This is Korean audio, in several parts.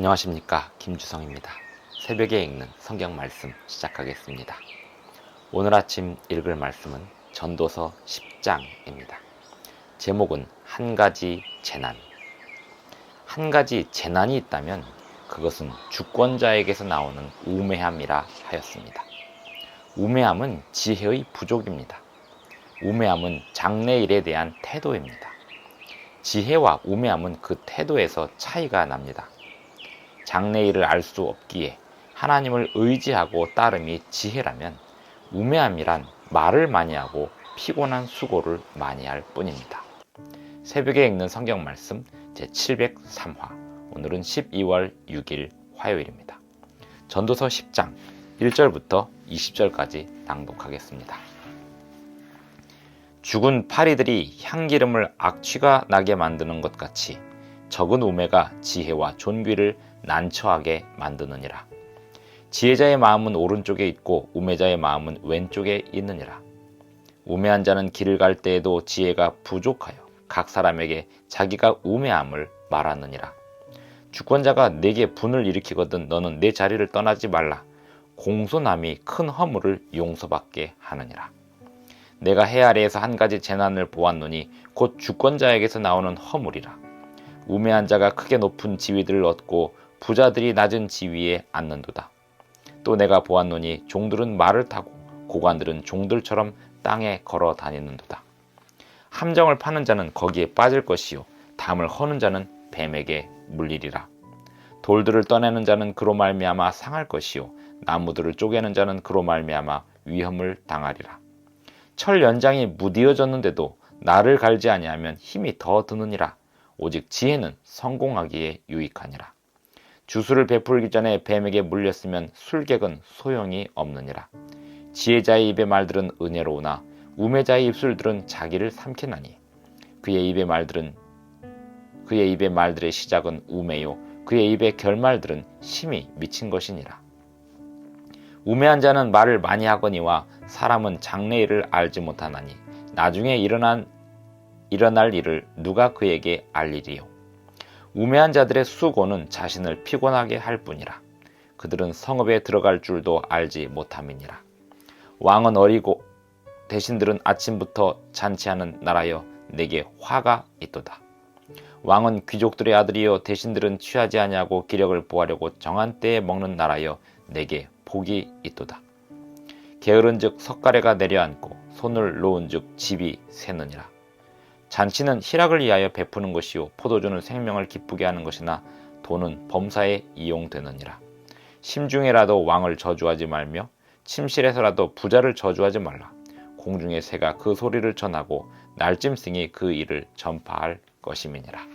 안녕하십니까, 김주성입니다. 새벽에 읽는 성경 말씀 시작하겠습니다. 오늘 아침 읽을 말씀은 전도서 10장입니다. 제목은 한 가지 재난. 한 가지 재난이 있다면 그것은 주권자에게서 나오는 우매함이라 하였습니다. 우매함은 지혜의 부족입니다. 우매함은 장래일에 대한 태도입니다. 지혜와 우매함은 그 태도에서 차이가 납니다. 장래일을 알 수 없기에 하나님을 의지하고 따름이 지혜라면, 우매함이란 말을 많이 하고 피곤한 수고를 많이 할 뿐입니다. 새벽에 읽는 성경 말씀 제703화, 오늘은 12월 6일 화요일입니다. 전도서 10장 1절부터 20절까지 낭독하겠습니다. 죽은 파리들이 향기름을 악취가 나게 만드는 것 같이 적은 우매가 지혜와 존귀를 난처하게 만드느니라. 지혜자의 마음은 오른쪽에 있고 우매자의 마음은 왼쪽에 있느니라. 우매한 자는 길을 갈 때에도 지혜가 부족하여 각 사람에게 자기가 우매함을 말하느니라. 주권자가 내게 분을 일으키거든 너는 내 자리를 떠나지 말라. 공손함이 큰 허물을 용서받게 하느니라. 내가 해 아래에서 한 가지 재난을 보았노니 곧 주권자에게서 나오는 허물이라. 우매한 자가 크게 높은 지위들을 얻고 부자들이 낮은 지위에 앉는도다. 또 내가 보았노니 종들은 말을 타고 고관들은 종들처럼 땅에 걸어 다니는도다. 함정을 파는 자는 거기에 빠질 것이요 담을 허는 자는 뱀에게 물리리라. 돌들을 떠내는 자는 그로 말미암아 상할 것이요 나무들을 쪼개는 자는 그로 말미암아 위험을 당하리라. 철 연장이 무디어졌는데도 나를 갈지 아니하면 힘이 더 드느니라. 오직 지혜는 성공하기에 유익하니라. 주술을 베풀기 전에 뱀에게 물렸으면 술객은 소용이 없느니라. 지혜자의 입의 말들은 은혜로우나 우매자의 입술들은 자기를 삼키나니 그의 입의 말들의 시작은 우매요 그의 입의 결말들은 심히 미친 것이니라. 우매한 자는 말을 많이 하거니와 사람은 장래일을 알지 못하나니 나중에 일어날 일을 누가 그에게 알리리요. 우매한 자들의 수고는 자신을 피곤하게 할 뿐이라. 그들은 성읍에 들어갈 줄도 알지 못함이니라. 왕은 어리고 대신들은 아침부터 잔치하는 나라여 내게 화가 있도다. 왕은 귀족들의 아들이요 대신들은 취하지 아니하고 기력을 보하려고 정한 때에 먹는 나라여 내게 복이 있도다. 게으른즉 석가래가 내려앉고 손을 놓은즉 집이 새느니라. 잔치는 희락을 위하여 베푸는 것이요 포도주는 생명을 기쁘게 하는 것이나 돈은 범사에 이용되느니라. 심중에라도 왕을 저주하지 말며 침실에서라도 부자를 저주하지 말라. 공중의 새가 그 소리를 전하고 날짐승이 그 일을 전파할 것임이니라.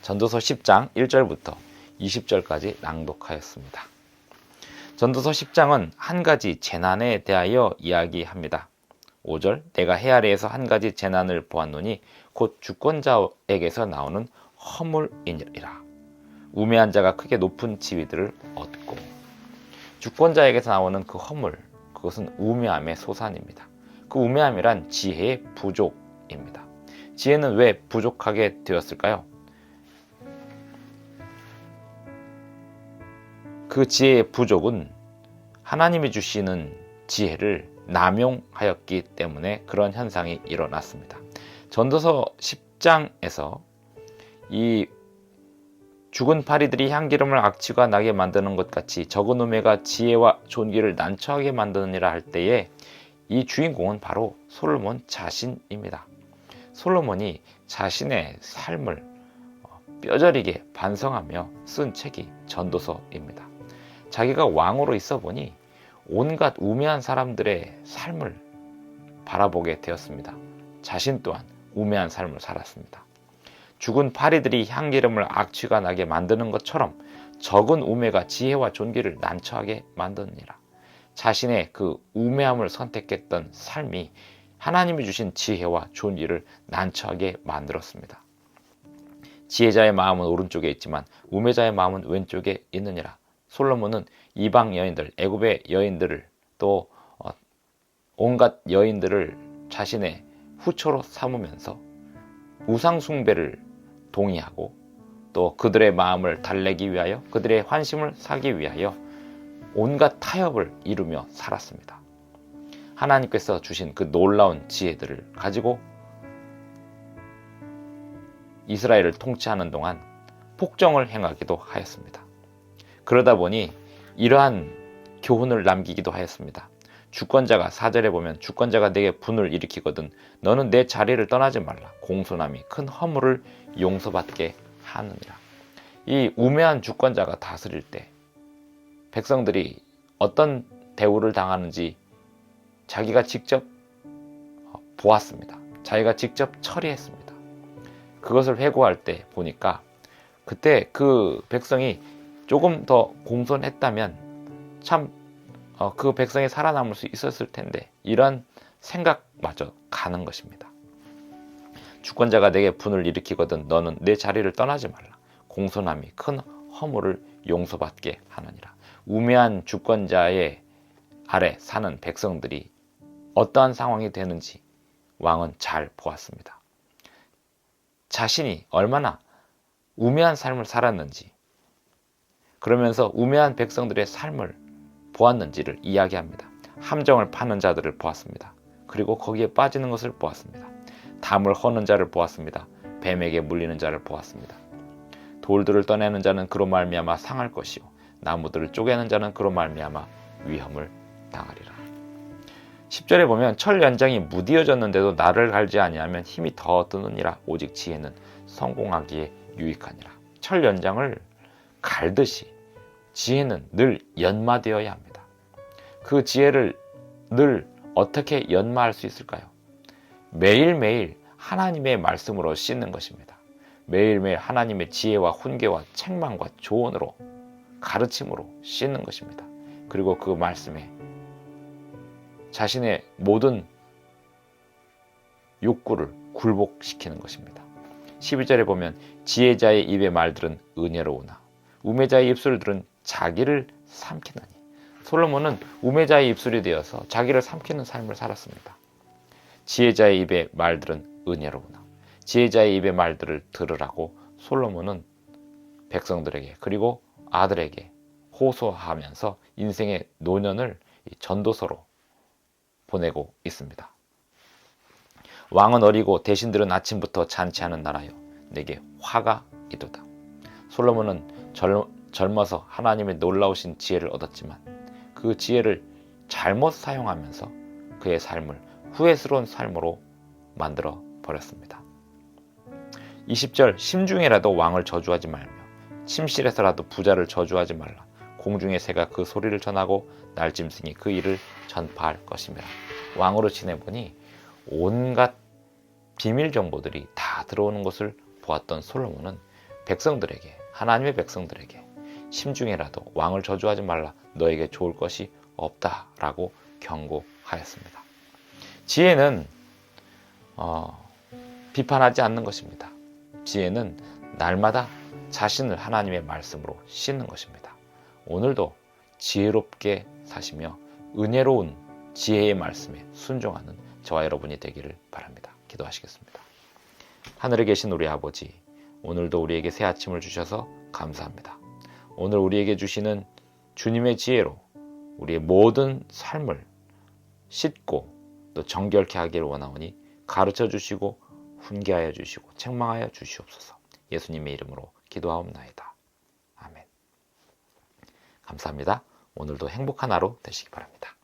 전도서 10장 1절부터 20절까지 낭독하였습니다. 전도서 10장은 한 가지 재난에 대하여 이야기합니다. 5절, 내가 해 아래에서 한 가지 재난을 보았노니 곧 주권자에게서 나오는 허물이니라. 우매한 자가 크게 높은 지위들을 얻고. 주권자에게서 나오는 그 허물, 그것은 우매함의 소산입니다. 그 우매함이란 지혜의 부족입니다. 지혜는 왜 부족하게 되었을까요? 그 지혜의 부족은 하나님이 주시는 지혜를 남용하였기 때문에 그런 현상이 일어났습니다. 전도서 10장에서 이 죽은 파리들이 향기름을 악취가 나게 만드는 것 같이 적은 우매가 지혜와 존귀를 난처하게 만드느니라 할 때에 이 주인공은 바로 솔로몬 자신입니다. 솔로몬이 자신의 삶을 뼈저리게 반성하며 쓴 책이 전도서입니다. 자기가 왕으로 있어 보니 온갖 우매한 사람들의 삶을 바라보게 되었습니다. 자신 또한 우매한 삶을 살았습니다. 죽은 파리들이 향기름을 악취가 나게 만드는 것처럼 적은 우매가 지혜와 존귀를 난처하게 만드느니라. 자신의 그 우매함을 선택했던 삶이 하나님이 주신 지혜와 존귀를 난처하게 만들었습니다. 지혜자의 마음은 오른쪽에 있지만 우매자의 마음은 왼쪽에 있느니라. 솔로몬은 이방 여인들, 애굽의 여인들을 또 온갖 여인들을 자신의 후처로 삼으면서 우상 숭배를 동의하고 또 그들의 마음을 달래기 위하여 그들의 환심을 사기 위하여 온갖 타협을 이루며 살았습니다. 하나님께서 주신 그 놀라운 지혜들을 가지고 이스라엘을 통치하는 동안 폭정을 행하기도 하였습니다. 그러다 보니 이러한 교훈을 남기기도 하였습니다. 주권자가 4절에 보면 주권자가 내게 분을 일으키거든 너는 내 자리를 떠나지 말라. 공손함이 큰 허물을 용서받게 하느니라. 이 우매한 주권자가 다스릴 때 백성들이 어떤 대우를 당하는지 자기가 직접 보았습니다. 자기가 직접 처리했습니다. 그것을 회고할 때 보니까 그때 그 백성이 조금 더 공손했다면 참 그 백성이 살아남을 수 있었을 텐데 이런 생각마저 가는 것입니다. 주권자가 내게 분을 일으키거든 너는 내 자리를 떠나지 말라. 공손함이 큰 허물을 용서받게 하느니라. 우매한 주권자의 아래 사는 백성들이 어떠한 상황이 되는지 왕은 잘 보았습니다. 자신이 얼마나 우매한 삶을 살았는지 그러면서 우매한 백성들의 삶을 보았는지를 이야기합니다. 함정을 파는 자들을 보았습니다. 그리고 거기에 빠지는 것을 보았습니다. 담을 허는 자를 보았습니다. 뱀에게 물리는 자를 보았습니다. 돌들을 떠내는 자는 그로 말미암아 상할 것이요 나무들을 쪼개는 자는 그로 말미암아 위험을 당하리라. 10절에 보면 철 연장이 무디어졌는데도 나를 갈지 아니하면 힘이 더 드느니라. 오직 지혜는 성공하기에 유익하니라. 철 연장을 갈듯이 지혜는 늘 연마되어야 합니다. 그 지혜를 늘 어떻게 연마할 수 있을까요? 매일매일 하나님의 말씀으로 씻는 것입니다. 매일매일 하나님의 지혜와 훈계와 책망과 조언으로 가르침으로 씻는 것입니다. 그리고 그 말씀에 자신의 모든 욕구를 굴복시키는 것입니다. 12절에 보면 지혜자의 입의 말들은 은혜로우나 우매자의 입술들은 자기를 삼키느니. 솔로몬은 우매자의 입술이 되어서 자기를 삼키는 삶을 살았습니다. 지혜자의 입의 말들은 은혜로우나 지혜자의 입의 말들을 들으라고 솔로몬은 백성들에게 그리고 아들에게 호소하면서 인생의 노년을 전도서로 보내고 있습니다. 왕은 어리고 대신들은 아침부터 잔치하는 나라여 내게 화가 이도다. 솔로몬은 젊어서 하나님의 놀라우신 지혜를 얻었지만 그 지혜를 잘못 사용하면서 그의 삶을 후회스러운 삶으로 만들어 버렸습니다. 20절 심중에라도 왕을 저주하지 말며 침실에서라도 부자를 저주하지 말라. 공중의 새가 그 소리를 전하고 날짐승이 그 일을 전파할 것입니다. 왕으로 지내보니 온갖 비밀 정보들이 다 들어오는 것을 보았던 솔로몬은 백성들에게 하나님의 백성들에게 심중에라도 왕을 저주하지 말라. 너에게 좋을 것이 없다라고 경고하였습니다. 지혜는 비판하지 않는 것입니다. 지혜는 날마다 자신을 하나님의 말씀으로 씻는 것입니다. 오늘도 지혜롭게 사시며 은혜로운 지혜의 말씀에 순종하는 저와 여러분이 되기를 바랍니다. 기도하시겠습니다. 하늘에 계신 우리 아버지, 오늘도 우리에게 새 아침을 주셔서 감사합니다. 오늘 우리에게 주시는 주님의 지혜로 우리의 모든 삶을 씻고 또 정결케 하기를 원하오니 가르쳐 주시고 훈계하여 주시고 책망하여 주시옵소서. 예수님의 이름으로 기도하옵나이다. 아멘. 감사합니다. 오늘도 행복한 하루 되시기 바랍니다.